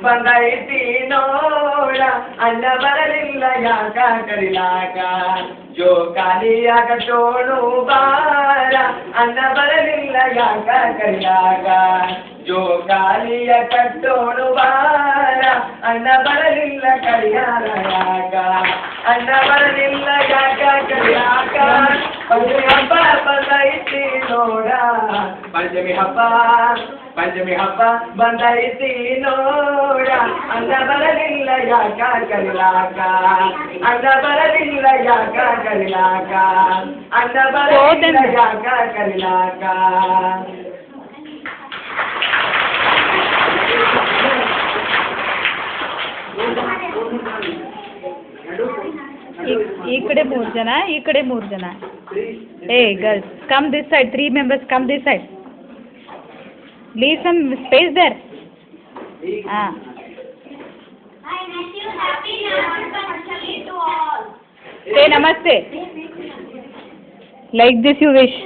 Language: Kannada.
ಬಂದೈತಿ ನೋಡ ಅಣ್ಣ ಬರಲಿಲ್ಲ ಯಾಕ ಕರಿಲಾಕ ಜೋಕಾಲಿಯಾಗ ತೋಳು ಬಾರ ಅಣ್ಣ ಬರಲಿಲ್ಲ ಯಾಕ ಕರಿಲಾಕ ಜೋಕಾಲಿಯ ಕಟ್ಟೋಳು ಬಾರ ಅಣ್ಣ ಬರಲಿಲ್ಲ ಕರಿಯಾರ ಯಾಕ ಅಣ್ಣ ಬರಲಿಲ್ಲ ಯಾಕ ಕರಿಯಾಕ ಪಂಚಮಿ ಹಬ್ಬ ಬಂದೈತಿ ನೋಡ ಪಂಚಮಿ ಹಬ್ಬ ಬಂದೈತಿ ನೋಡ ಅಣ್ಣ ಬರಲಿಲ್ಲ ಯಾಕ ಕರಿಲಾಕ ಅಣ್ಣ ಬರಲಿಲ್ಲ ಯಾಕ ಕರಿಲಾಕ ಅಣ್ಣ ಬರಲಿಲ್ಲ ಯಾಕ ಕರಿಲಾಕ ಈ ಕಡೆ 3 ಜನ ಈ ಕಡೆ 3 ಜನ hey girls come this side 3 members come this side leave some space there I wish you happy Namaste to all. say namaste like this you wish